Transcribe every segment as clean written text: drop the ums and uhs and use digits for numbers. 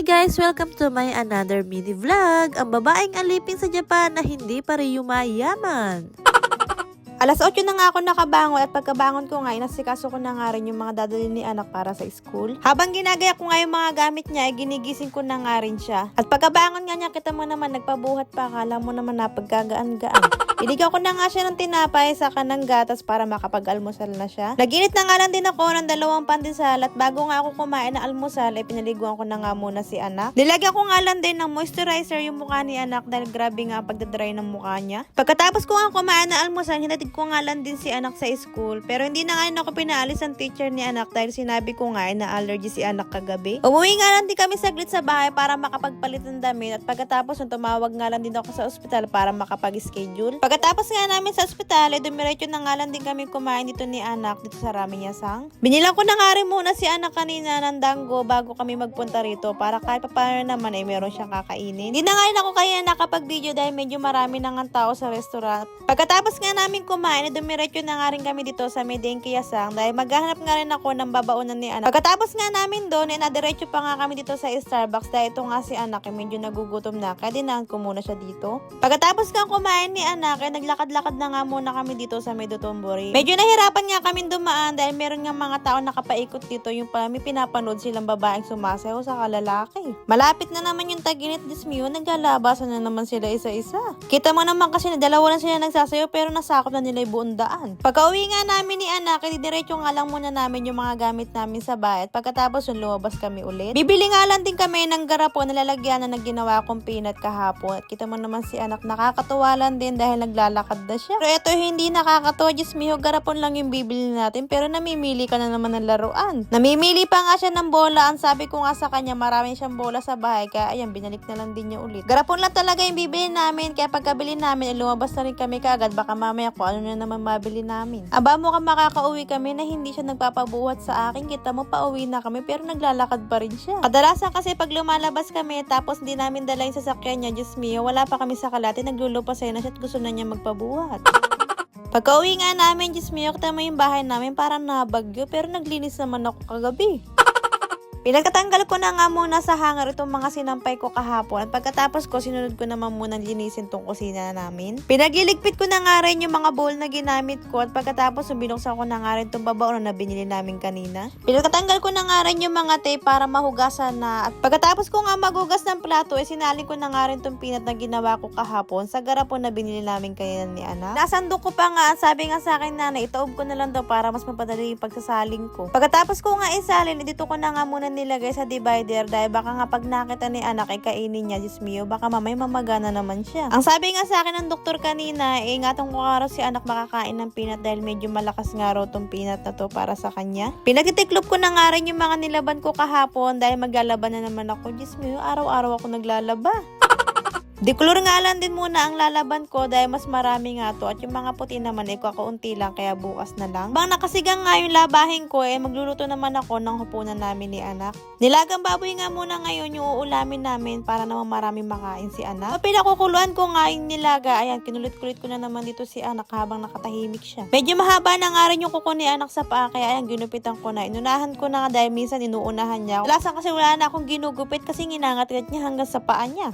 guys! Welcome to my another mini vlog. Ang babaeng alipin sa Japan na hindi pa rin yumayaman. Alas 8 na nga ako nakabangon at pagkabangon ko nga, inasikaso ko na nga rin yung mga dadalhin ni anak para sa school. Habang ginagaya ko nga yung mga gamit niya, ginigising ko na nga rin siya. At pagkabangon nga niya, kita mo naman, nagpabuhat pa, akala mo naman na pagkagaan-gaan. Iligaw ko na nga siya ng tinapay sa kanang gatas para makapag-almusal na siya. Naginit na nga lang din ako ng 2 pandesal at bago nga ako kumain na almusal, ay pinaliguan ko na nga muna si anak. Nilagyan ko nga lang din ng moisturizer yung mukha ni anak dahil grabe nga ang pagdadry ng mukha niya. Pagkatapos ko nga kumain na almusal, hinatid ko nga lang din si anak sa school. Pero hindi na nga ako pinaalis ang teacher ni anak dahil sinabi ko nga na allergy si anak kagabi. Umuwi nga lang din kami saglit sa bahay para makapagpalit ng damit at pagkatapos tumawag nga lang din ako sa ospital para makapag-schedule. Pagkatapos nga namin sa ospital, dumiretso na nga lang din kami kumain dito ni anak dito sa Ramenyasang. Binilang ko na nga rin muna si anak kanina ng dango bago kami magpunta rito para kahit paano naman ay meron siyang kakainin. Hindi na nga rin ako kaya nakapag-video dahil medyo marami na nga tao sa restaurant. Pagkatapos nga namin kumain, dumiretso na nga rin kami dito sa Medenkiyasang dahil maghahanap nga rin ako ng babaunan ni anak. Pagkatapos nga namin doon, nadiretso pa nga kami dito sa Starbucks dahil ito nga si anak medyo nagugutom na kaya dinahan ko muna siya dito. Pagkatapos nga kumain ni anak, naglakad-lakad na nga muna kami dito sa Medotombori. Medyo nahirapan nga kami dumaan dahil meron nga mga tao nakapaikot dito yung pala may pinapanood silang babaeng sumasayaw sa kalalaki. Malapit na naman yung taginit dismiyo, naglalabasan na naman sila isa-isa. Kita mo naman kasi na dalawa lang sila nagsasayaw pero nasakop na nila yung buong daan. Pagka-uwi nga namin ni anak, diretso nga lang muna namin yung mga gamit namin sa bahay at pagkatapos yung lumabas kami ulit. Bibili nga lang din kami ng garapon na lalagyan na ginawa kong peanut kahapon. At kita mo naman si anak nakakatuwa lang din dahil naglalakad na siya. Pero ito hindi nakakatuwa, Diyos miho, garapon lang yung bibili natin pero namimili ka na naman ng laruan. Namimili pa nga siya ng bola. Ang sabi ko nga sa kanya, marami siyang bola sa bahay kaya ayan, binalik na lang din niya ulit. Garapon lang talaga yung bibili namin kaya pagkabili namin, lumabas na rin kami kaagad baka mamaya ko ano na naman mabili namin. Aba mo ka makakauwi kami na hindi siya nagpapabuhat sa akin. Kita mo pauwi na kami pero naglalakad pa rin siya. Kadalasan kasi pag lumalabas kami tapos hindi namin dala yung sasakyan niya, Diyos mio, wala pa kami sa kalate, naglulupasay na siya at gusto na niya magpabuhat. Pagka-uwi nga namin, Diyos mio, kita mo yung bahay namin parang nabagyo pero naglinis naman ako kagabi. Pinagkatanggal ko na nga muna sa hanger itong mga sinampay ko kahapon at pagkatapos ko, sinunod ko naman muna linisin tong kusina namin. Pinagliligpit ko na nga rin yung mga bowl na ginamit ko at pagkatapos binuksan ko na nga rin itong babaon na binili namin kanina. Pinagkatanggal ko na nga rin yung mga tape para mahugasan na at pagkatapos ko nga magugas ng plato, sinalin ko na nga rin itong peanut na ginawa ko kahapon sa garapon na binili namin kanina ni anak. Nasandok ko pa nga at sabi nga sa akin na itaob ko na lang daw para mas mapadali yung pagsasaling ko. Pagkatapos ko nga isalin, dito ko na nga muna nilagay sa divider dahil baka nga pag nakita ni anak ay kainin niya, Diyos mio, baka mamay mamagana naman siya. Ang sabi nga sa akin ng doktor kanina, ingatong ko nga raw si anak makakain ng peanut dahil medyo malakas nga raw tong peanut na to para sa kanya. Pinagtitiklop ko na nga rin yung mga nilaban ko kahapon dahil maglalaban na naman ako, Diyos mio, araw-araw ako naglalaba. Diklor nga lang din muna ang lalaban ko dahil mas marami nga to at yung mga puti naman ay kakaunti lang kaya bukas na lang. Bang nakasigang nga yung labahin ko magluluto naman ako ng hapunan namin ni anak. Nilagang baboy nga muna ngayon yung uulamin namin para naman marami makain si anak. Pinakukuluan ko nga yung nilaga, ayan, kinulit-kulit ko na naman dito si anak habang nakatahimik siya. Medyo mahaba na nga rin yung kuko ni anak sa paa kaya ayan, ginupitan ko na. Inunahan ko na nga dahil minsan inuunahan niya. Wala kasi wala na akong ginugupit kasi nginangat-ngat niya hanggang sa paa niya.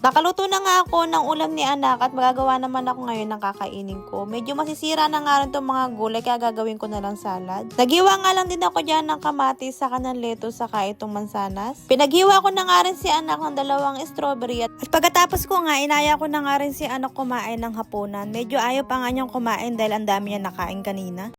Nakaluto na nga ako ng ulam ni anak at magagawa naman ako ngayon ng kakainin ko. Medyo masisira na nga rin itong mga gulay kaya gagawin ko na lang salad. Naghiwa nga lang din ako dyan ng kamatis, saka ng lettuce, saka itong mansanas. Pinaghiwa ko na nga rin si anak ng 2 strawberry at pagkatapos ko nga, inaya ko na nga rin si anak kumain ng hapunan. Medyo ayaw pa nga niyang kumain dahil ang dami niya nakain kanina.